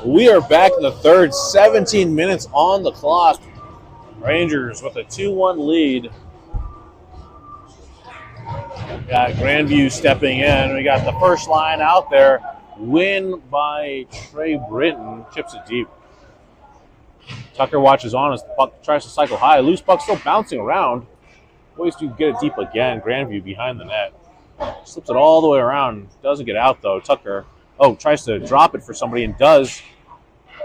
We are back in the third, 17 minutes on the clock. Rangers with a 2-1 lead. Got Grandview stepping in. We got the first line out there. Win by Trey Britton. Chips it deep. Tucker watches on as the puck tries to cycle high. Loose puck still bouncing around. Boys do get it deep again. Grandview behind the net. Slips it all the way around. Doesn't get out though. Tucker, tries to drop it for somebody and does.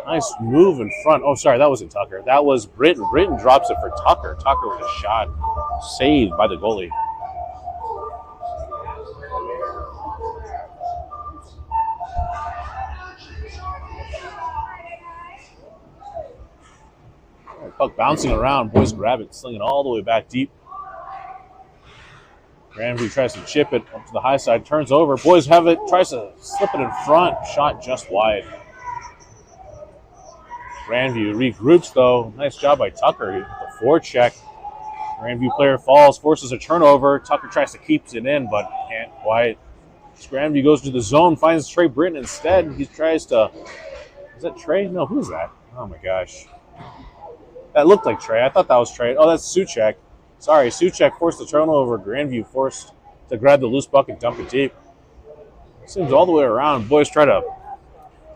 Nice move in front. Oh, sorry, that wasn't Tucker. That was Britton. Britton drops it for Tucker. Tucker with a shot. Saved by the goalie. Puck bouncing around. Boys grab it, sling it all the way back deep. Grandview tries to chip it up to the high side, turns over. Boys have it, tries to slip it in front. Shot just wide. Grandview regroups though. Nice job by Tucker with the forecheck. Grandview player falls, forces a turnover. Tucker tries to keep it in, but can't quite. Grandview goes to the zone, finds Trey Britton instead. He tries to. Is that Trey? No, who's that? Oh my gosh. That looked like Trey. I thought that was Trey. Oh, that's Suchek. Sorry, Suchek forced the turnover. Grandview forced to grab the loose puck and dump it deep. Seems all the way around. Boys try to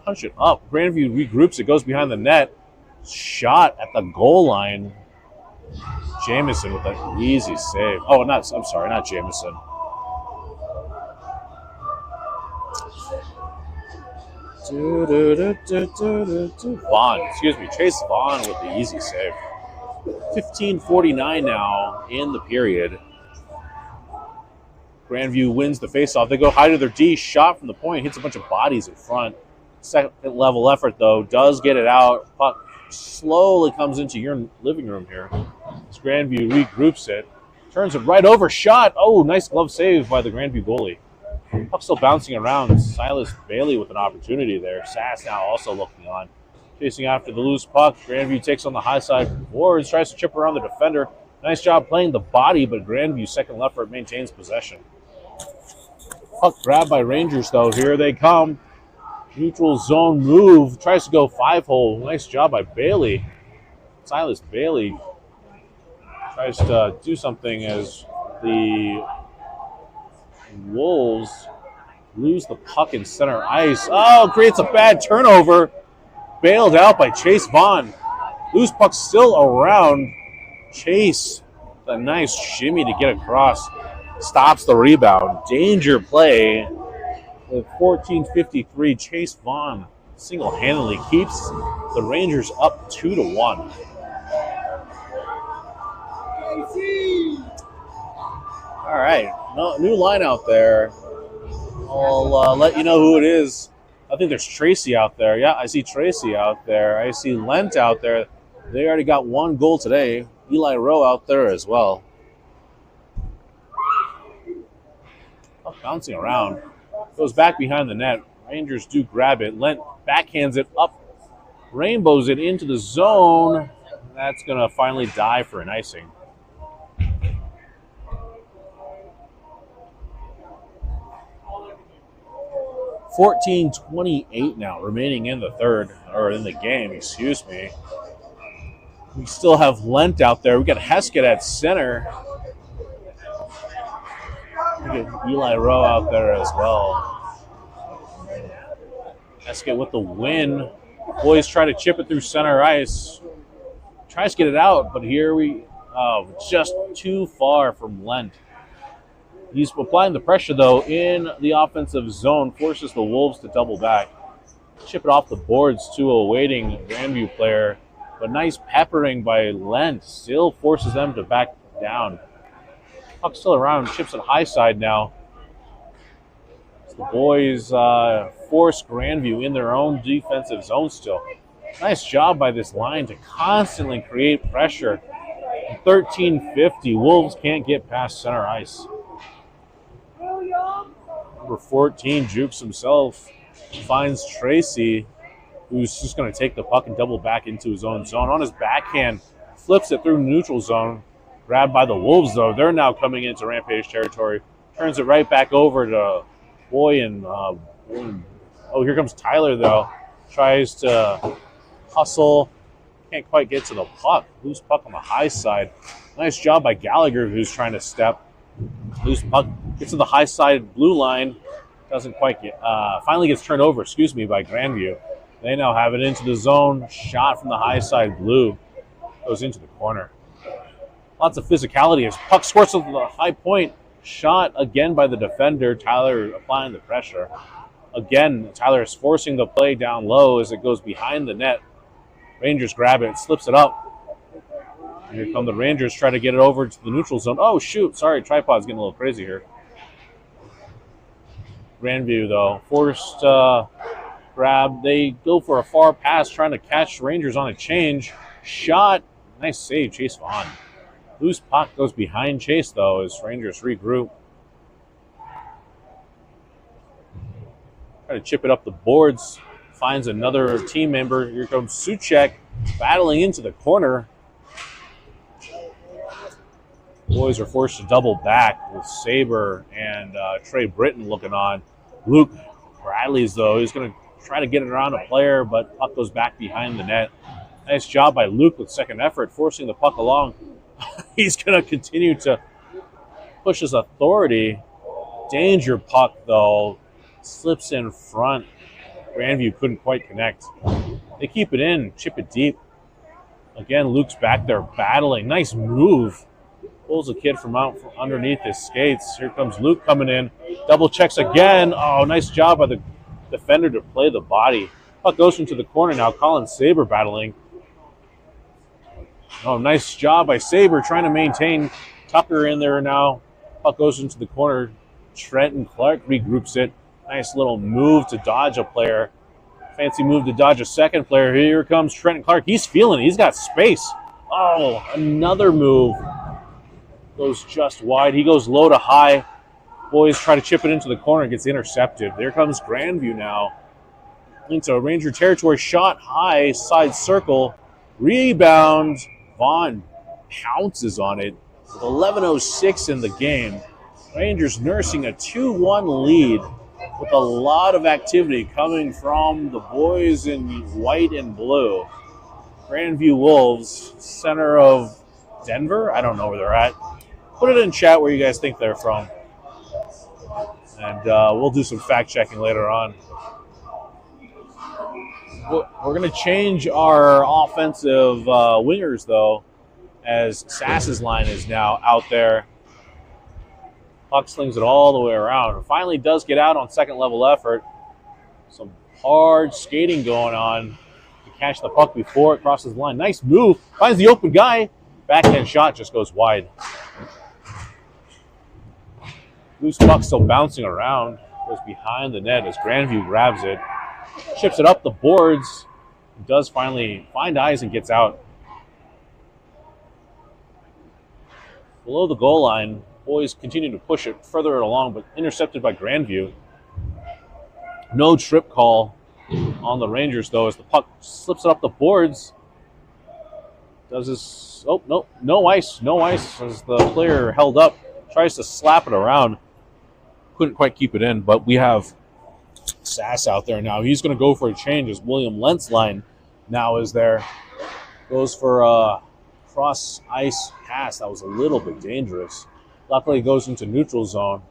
punch it up. Grandview regroups. It goes behind the net. Shot at the goal line. Jamison with an easy save. Oh, not Jamison. Vaughn, Chase Vaughn with the easy save. 15:49 now in the period. Grandview wins the faceoff. They go high to their D. Shot from the point. Hits a bunch of bodies in front. Second level effort, though. Does get it out. Puck slowly comes into your living room here. As Grandview regroups it. Turns it right over. Shot. Oh, nice glove save by the Grandview goalie. Puck still bouncing around. Silas Bailey with an opportunity there. Sass now also looking on. Chasing after the loose puck. Grandview takes on the high side boards. Tries to chip around the defender. Nice job playing the body, but Grandview second effort maintains possession. Puck grabbed by Rangers, though. Here they come. Neutral zone move. Tries to go 5-hole. Nice job by Bailey. Silas Bailey tries to do something as the Wolves lose the puck in center ice. Oh, creates a bad turnover. Bailed out by Chase Vaughn. Loose puck still around. Chase, a nice shimmy to get across. Stops the rebound. Danger play. With 14:53, Chase Vaughn single-handedly keeps the Rangers up 2-1. All right, new line out there. I'll let you know who it is. I think there's Tracy out there. Yeah, I see Tracy out there. I see Lent out there. They already got one goal today. Eli Rowe out there as well. Bouncing around. Goes back behind the net. Rangers do grab it. Lent backhands it up. Rainbows it into the zone. That's going to finally die for an icing. .28 now remaining in the third, or in the game, excuse me. We still have Lent out there. We got Heskett at center. We got Eli Rowe out there as well. Heskett with the win. Boys try to chip it through center ice. Tries to get it out, but here just too far from Lent. He's applying the pressure, though, in the offensive zone. Forces the Wolves to double back. Chip it off the boards to a waiting Grandview player. But nice peppering by Lent. Still forces them to back down. Puck still around. Chips it high side now. The boys force Grandview in their own defensive zone still. Nice job by this line to constantly create pressure. 13:50. Wolves can't get past center ice. Number 14 jukes himself, finds Tracy, who's just going to take the puck and double back into his own zone. On his backhand, flips it through neutral zone. Grabbed by the Wolves, though. They're now coming into Rampage territory. Turns it right back over to Boy and here comes Tyler, though. tries to hustle. Can't quite get to the puck. Loose puck on the high side. Nice job by Gallagher, who's trying to step. Loose puck gets to the high side blue line. Doesn't quite get. Finally gets turned over, by Grandview. They now have it into the zone. Shot from the high side blue. Goes into the corner. Lots of physicality as puck squirts to the high point. Shot again by the defender. Tyler applying the pressure. Again, Tyler is forcing the play down low as it goes behind the net. Rangers grab it, slips it up. Here come the Rangers, try to get it over to the neutral zone. Oh, shoot. Sorry, tripod's getting a little crazy here. Grandview, though, forced grab. They go for a far pass, trying to catch Rangers on a change. Shot. Nice save, Chase Vaughn. Loose puck goes behind Chase, though, as Rangers regroup. Try to chip it up the boards. Finds another team member. Here comes Suchek battling into the corner. Boys are forced to double back with Saber and Trey Britton looking on. Luke Bradley's, though, he's going to try to get it around a player, but puck goes back behind the net. Nice job by Luke with second effort, forcing the puck along. He's going to continue to push his authority. Danger puck, though, slips in front. Grandview couldn't quite connect. They keep it in, chip it deep. Again, Luke's back there battling. Nice move. Pulls a kid from out from underneath his skates. Here comes Luke coming in. Double checks again. Oh, nice job by the defender to play the body. Puck goes into the corner now. Colin Saber battling. Oh, nice job by Saber trying to maintain Tucker in there now. Puck goes into the corner. Trenton Clark regroups it. Nice little move to dodge a player. Fancy move to dodge a second player. Here comes Trenton Clark. He's feeling it. He's got space. Oh, another move. Goes just wide. He goes low to high. Boys try to chip it into the corner. Gets intercepted. There comes Grandview now. Into Ranger territory. Shot high. Side circle. Rebound. Vaughn pounces on it. With 11:06 in the game. Rangers nursing a 2-1 lead. With a lot of activity coming from the boys in white and blue. Grandview Wolves, center of Denver. I don't know where they're at. Put it in chat where you guys think they're from. And we'll do some fact checking later on. We're going to change our offensive wingers, though, as Sass's line is now out there. Puck slings it all the way around. Finally does get out on second level effort. Some hard skating going on to catch the puck before it crosses the line. Nice move. Finds the open guy. Backhand shot just goes wide. Loose puck still bouncing around. Goes behind the net as Grandview grabs it. Chips it up the boards. Does finally find eyes and gets out. Below the goal line, boys continue to push it further along, but intercepted by Grandview. No trip call on the Rangers, though, as the puck slips it up the boards. Does this... Oh, no. No ice. No ice as the player held up. Tries to slap it around. Couldn't quite keep it in, but we have Sass out there now. He's going to go for a change as William Lentz line now is there. Goes for a cross-ice pass. That was a little bit dangerous. Luckily, it goes into neutral zone.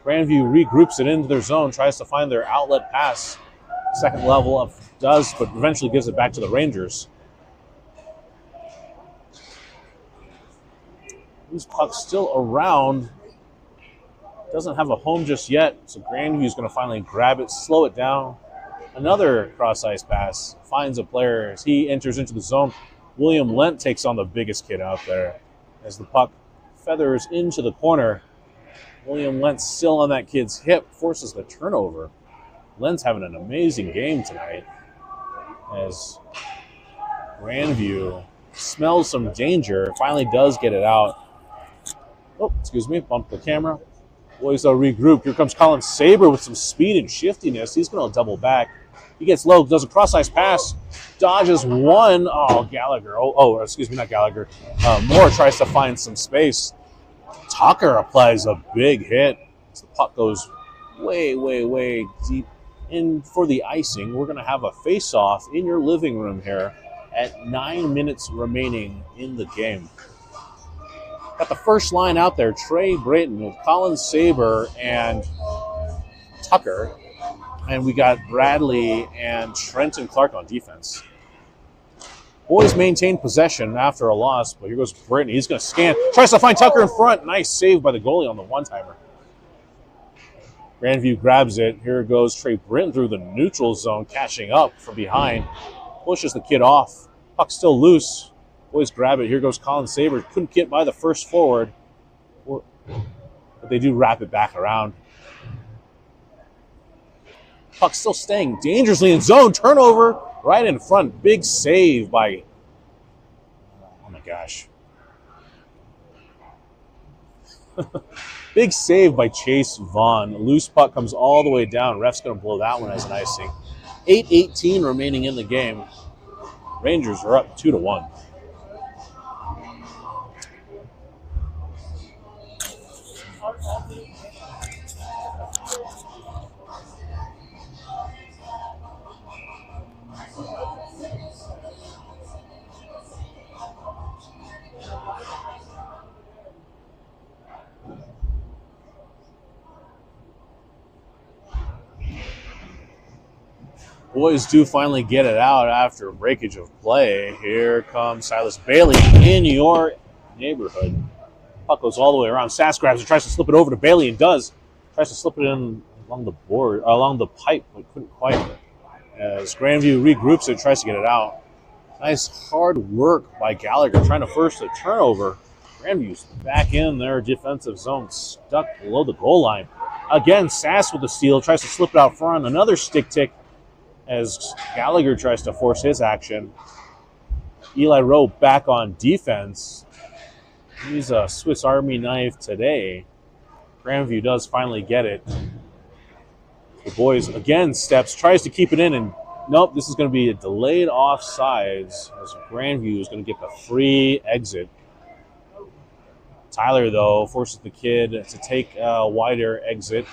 Grandview regroups it into their zone, tries to find their outlet pass. Second level up does, but eventually gives it back to the Rangers. This puck's still around. Doesn't have a home just yet, so Grandview's going to finally grab it, slow it down. Another cross-ice pass. Finds a player as he enters into the zone. William Lent takes on the biggest kid out there as the puck feathers into the corner. William Lentz still on that kid's hip, forces the turnover. Lentz having an amazing game tonight as Grandview smells some danger, finally does get it out. Oh, excuse me, bumped the camera. Boys are regrouped. Here comes Colin Saber with some speed and shiftiness. He's going to double back. He gets low, does a cross-ice pass, dodges one. Oh, Gallagher. Excuse me, not Gallagher. Moore tries to find some space. Tucker applies a big hit. The puck goes way, way, way deep And for the icing, we're going to have a face-off in your living room here at 9 minutes remaining in the game. Got the first line out there, Trey Brayton with Colin Saber and Tucker. And we got Bradley and Trenton Clark on defense. Boys maintain possession after a loss, but here goes Brayton. He's going to scan. Tries to find Tucker in front. Nice save by the goalie on the one-timer. Grandview grabs it. Here goes Trey Britton through the neutral zone, catching up from behind. Pushes the kid off. Puck still loose. Boys grab it. Here goes Colin Saber. Couldn't get by the first forward. But they do wrap it back around. Puck still staying dangerously in zone. Turnover right in front. Big save by... Oh my gosh. Big save by Chase Vaughn. Loose puck comes all the way down. Ref's going to blow that one as an icing. 8:18 remaining in the game. Rangers are up 2-1. Boys do finally get it out after a breakage of play. Here comes Silas Bailey in your neighborhood. Puck goes all the way around. Sass grabs it, tries to slip it over to Bailey, and does. Tries to slip it in along the board, along the pipe, but couldn't quite. As Grandview regroups it, tries to get it out. Nice hard work by Gallagher, trying to force the turnover. Grandview's back in their defensive zone, stuck below the goal line. Again, Sass with the steal, tries to slip it out front. Another stick tick as Gallagher tries to force his action. Eli Rowe back on defense. He's a Swiss Army knife today. Grandview does finally get it. The boys again steps, tries to keep it in, and nope, this is going to be a delayed offsides as Grandview is going to get the free exit. Tyler, though, forces the kid to take a wider exit.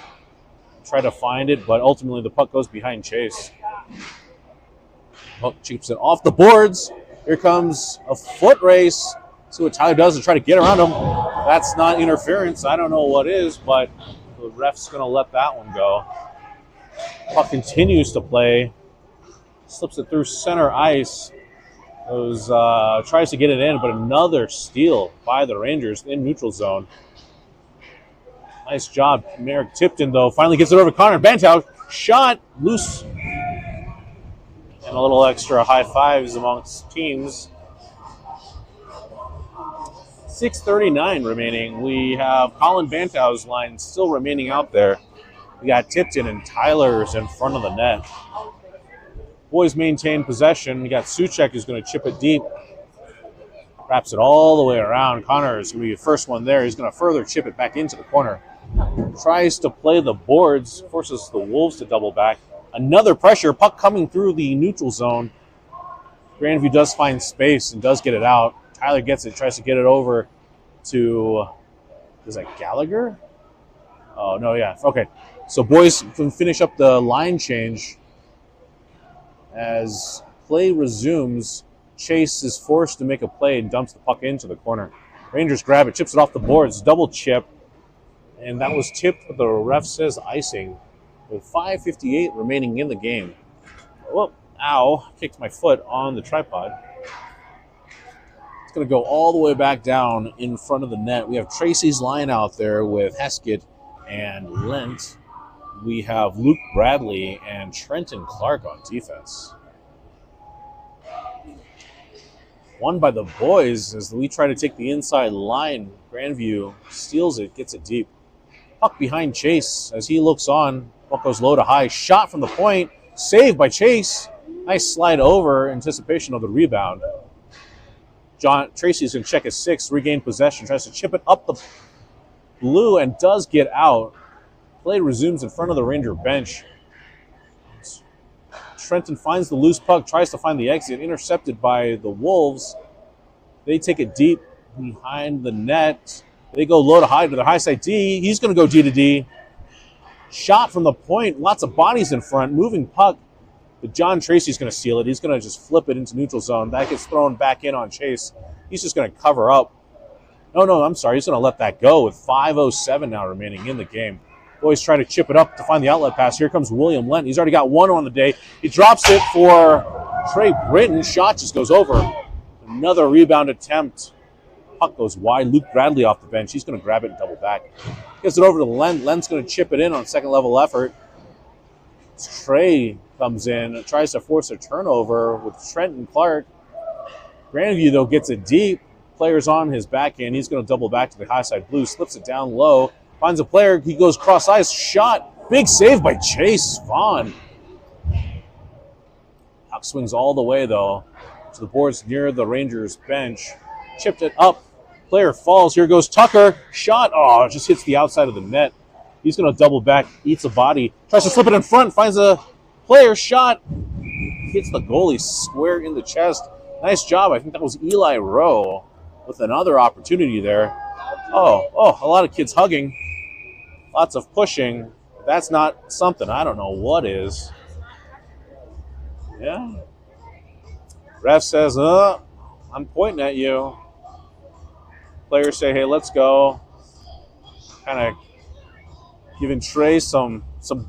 Try to find it, but ultimately the puck goes behind Chase. Puck keeps it off the boards. Here comes a foot race. See what Tyler does and try to get around him. That's not interference. I don't know what is, but the ref's going to let that one go. Puck continues to play. Slips it through center ice. Tries to get it in, but another steal by the Rangers in neutral zone. Nice job. Merrick Tipton, though, finally gets it over to Connor Bantow. Shot loose. And a little extra high fives amongst teams. 6:39 remaining. We have Colin Bantow's line still remaining out there. We got Tipton and Tyler's in front of the net. Boys maintain possession. You got Suchek who's going to chip it deep. Wraps it all the way around. Connor is going to be the first one there. He's going to further chip it back into the corner. Tries to play the boards. Forces the Wolves to double back. Another pressure. Puck coming through the neutral zone. Grandview does find space and does get it out. Tyler gets it. Tries to get it over to... Is that Gallagher? Oh, no, yeah. Okay. So boys can finish up the line change. As play resumes, Chase is forced to make a play and dumps the puck into the corner. Rangers grab it, chips it off the boards, double chip, and that was tipped, but the ref says icing with 5:58 remaining in the game. Whoop, ow, kicked my foot on the tripod. It's going to go all the way back down in front of the net. We have Tracy's line out there with Heskett and Lent. We have Luke Bradley and Trenton Clark on defense. Won by the boys as we try to take the inside line. Grandview steals it, gets it deep. Puck behind Chase as he looks on. Puck goes low to high. Shot from the point. Saved by Chase. Nice slide over. Anticipation of the rebound. Tracy's going to check his six. Regain possession. Tries to chip it up the blue and does get out. Play resumes in front of the Ranger bench. Trenton finds the loose puck, tries to find the exit, intercepted by the Wolves. They take it deep behind the net. They go low to high to the high side D. He's going to go D to D. Shot from the point. Lots of bodies in front. Moving puck. But John Tracy's going to steal it. He's going to just flip it into neutral zone. That gets thrown back in on Chase. He's just going to cover up. No, I'm sorry. He's going to let that go with 5:07 now remaining in the game. Boys trying to chip it up to find the outlet pass. Here comes William Lent. He's already got one on the day. He drops it for Trey Britton. Shot just goes over. Another rebound attempt. Puck goes wide. Luke Bradley off the bench. He's going to grab it and double back. Gets it over to Lent. Lent's going to chip it in on second level effort. Trey comes in, tries to force a turnover with Trenton Clark. Grandview, though, gets it deep. Player's on his backhand. He's going to double back to the high side blue. Slips it down low. Finds a player. He goes cross ice. Shot. Big save by Chase Vaughn. Puck swings all the way, though, to the boards near the Rangers bench. Chipped it up. Player falls. Here goes Tucker. Shot. Oh, it just hits the outside of the net. He's going to double back. Eats a body. Tries to slip it in front. Finds a player. Shot. Hits the goalie square in the chest. Nice job. I think that was Eli Rowe with another opportunity there. Oh, a lot of kids hugging. Lots of pushing. That's not something. I don't know what is. Yeah. Ref says, I'm pointing at you. Players say, hey, let's go. Kind of giving Trey some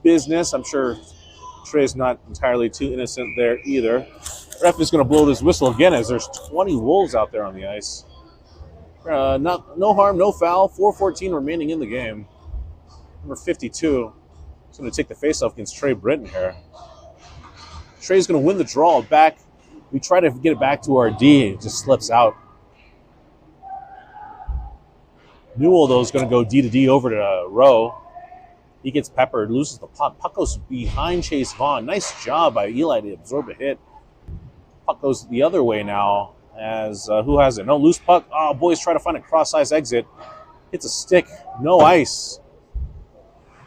business. I'm sure Trey's not entirely too innocent there either. Ref is going to blow this whistle again as there's 20 Wolves out there on the ice. No harm, no foul. 4:14 remaining in the game. Number 52 is going to take the faceoff against Trey Britton here. Trey's going to win the draw back. We try to get it back to our D. It just slips out. Newell, though, is going to go D to D over to Rowe. He gets peppered, loses the puck. Puck goes behind Chase Vaughn. Nice job by Eli to absorb a hit. Puck goes the other way now as who has it? No, loose puck. Oh, boys try to find a cross-ice exit. Hits a stick. No ice.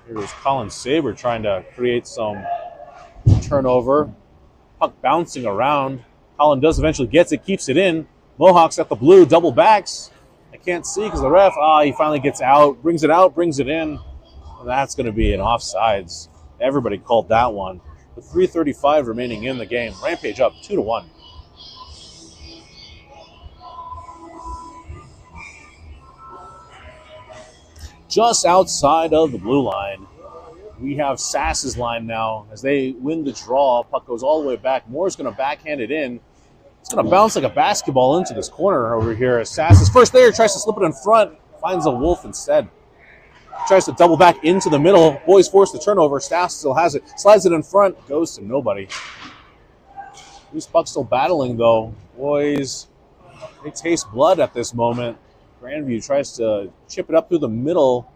Here goes Colin Saber trying to create some turnover. Puck bouncing around. Colin does eventually gets it, keeps it in. Mohawks at the blue, double backs. I can't see because the ref, he finally gets out, brings it in. And that's going to be an offsides. Everybody called that one. With 3:35 remaining in the game. Rampage up 2-1. Just outside of the blue line, we have Sass's line now. As they win the draw, puck goes all the way back. Moore's going to backhand it in. It's going to bounce like a basketball into this corner over here. As Sass is first there, tries to slip it in front. Finds a Wolf instead. Tries to double back into the middle. Boys force the turnover. Sass still has it. Slides it in front. Goes to nobody. Loose puck still battling, though. Boys, they taste blood at this moment. Grandview tries to chip it up through the middle.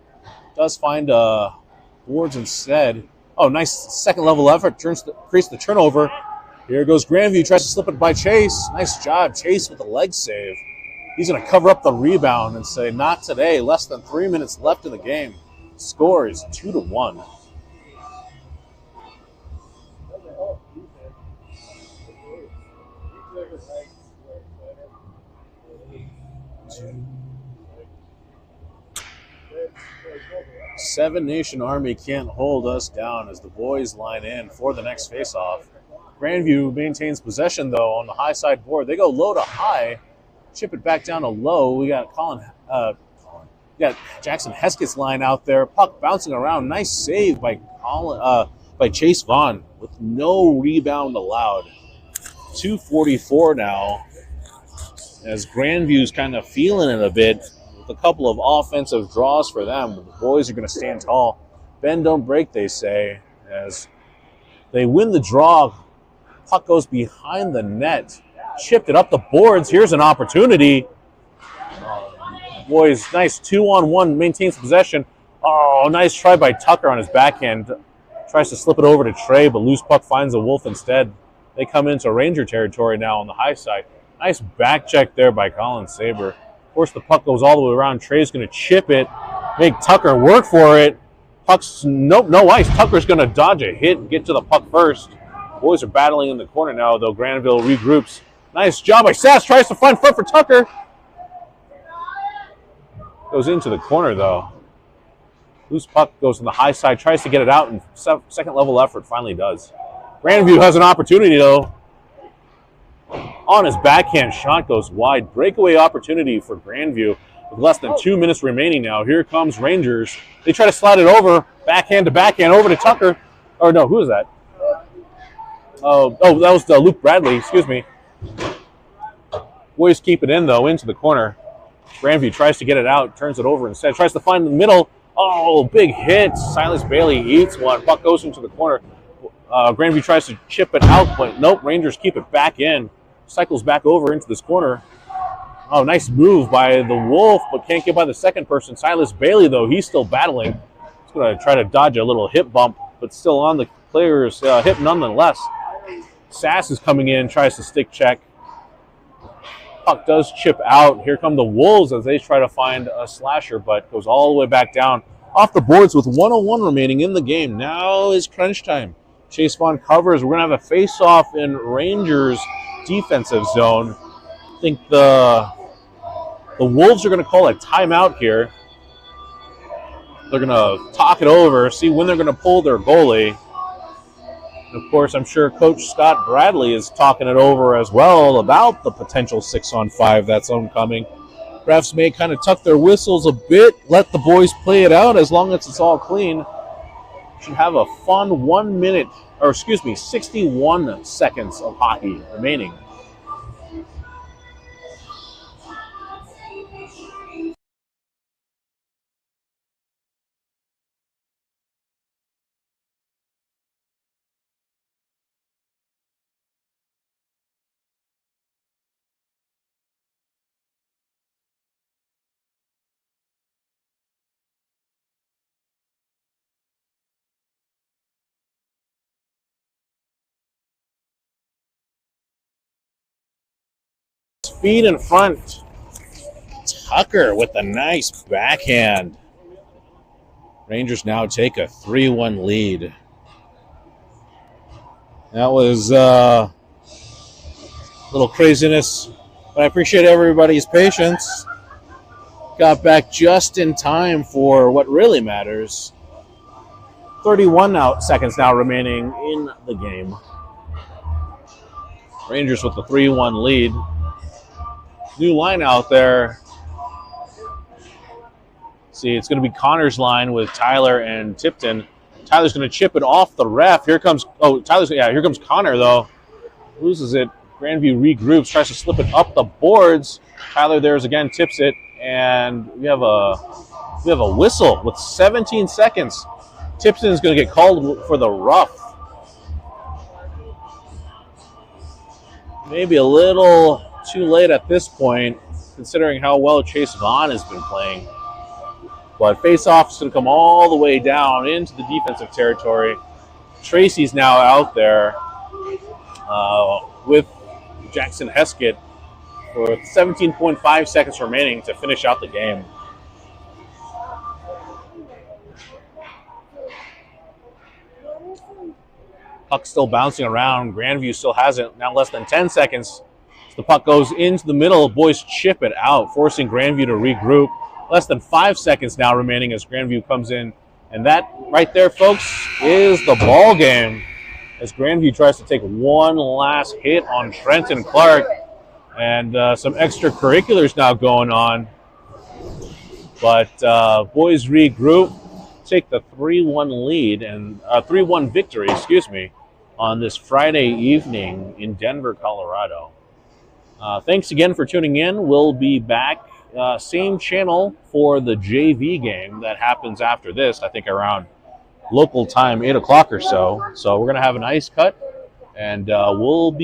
Does find boards instead. Oh, nice second-level effort. Creates the turnover. Here goes Grandview. Tries to slip it by Chase. Nice job. Chase with the leg save. He's going to cover up the rebound and say, not today. Less than 3 minutes left in the game. Score is 2-1. Seven Nation Army can't hold us down as the boys line in for the next faceoff. Grandview maintains possession, though, on the high side board. They go low to high. Chip it back down to low. We got Jackson Heskett's line out there. Puck bouncing around. Nice save by Chase Vaughn with no rebound allowed. 2:44 now as Grandview's kind of feeling it a bit with a couple of offensive draws for them. The boys are going to stand tall. Bend, don't break, they say, as they win the draw. Puck goes behind the net. Chipped it up the boards. Here's an opportunity. Boys, nice 2-on-1, maintains possession. Oh, nice try by Tucker on his backhand. Tries to slip it over to Trey, but loose puck finds a Wolf instead. They come into Ranger territory now on the high side. Nice back check there by Colin Saber. Of course, the puck goes all the way around. Trey's going to chip it, make Tucker work for it. Puck's, nope, no ice. Tucker's going to dodge a hit and get to the puck first. Boys are battling in the corner now, though. Granville regroups. Nice job by Sass. Tries to find front for Tucker. Goes into the corner, though. Loose puck goes on the high side, tries to get it out, and second level effort finally does. Grandview has an opportunity, though. On his backhand, shot goes wide. Breakaway opportunity for Grandview with less than 2 minutes remaining now. Here comes Rangers. They try to slide it over, backhand to backhand, over to Tucker. Or no, who is that? Oh, that was Luke Bradley, excuse me. Boys keep it in, though, into the corner. Grandview tries to get it out, turns it over instead, tries to find the middle. Oh, big hit. Silas Bailey eats one. Puck goes into the corner. Grandview tries to chip it out, but nope, Rangers keep it back in. Cycles back over into this corner. Oh, nice move by the Wolf, but can't get by the second person. Silas Bailey, though, he's still battling. He's going to try to dodge a little hip bump, but still on the player's hip nonetheless. Sass is coming in, tries to stick check. Puck does chip out. Here come the Wolves as they try to find a slasher, but goes all the way back down. Off the boards with 1:01 remaining in the game. Now is crunch time. Chase Vaughn covers. We're going to have a face-off in Rangers' defensive zone. I think the Wolves are going to call a timeout here. They're going to talk it over, see when they're going to pull their goalie. And of course, I'm sure Coach Scott Bradley is talking it over as well about the potential 6-on-5 that's oncoming. Refs may kind of tuck their whistles a bit, let the boys play it out as long as it's all clean. Should have a fun 61 seconds of hockey remaining. Feet in front. Tucker with a nice backhand. Rangers now take a 3-1 lead. That was a little craziness, but I appreciate everybody's patience. Got back just in time for what really matters. 31 seconds now remaining in the game. Rangers with the 3-1 lead. New line out there. See, it's going to be Connor's line with Tyler and Tipton. Tyler's going to chip it off the ref. Here comes Connor, though. Loses it. Grandview regroups, tries to slip it up the boards. Tyler there's again, tips it, and we have a whistle with 17 seconds. Tipton is going to get called for the rough. Maybe a little too late at this point, considering how well Chase Vaughn has been playing. But face-off is going to come all the way down into the defensive territory. Tracy's now out there with Jackson Heskett with 17.5 seconds remaining to finish out the game. Puck still bouncing around. Grandview still has it. Now less than 10 seconds. The puck goes into the middle. Boys chip it out, forcing Grandview to regroup. Less than 5 seconds now remaining as Grandview comes in. And that right there, folks, is the ball game as Grandview tries to take one last hit on Trenton Clark. And some extracurriculars now going on. But boys regroup, take the 3-1 lead and 3-1 victory, on this Friday evening in Denver, Colorado. Thanks again for tuning in. We'll be back, same channel for the JV game that happens after this, I think around local time, 8 o'clock or so. So we're going to have an ice cut, and we'll be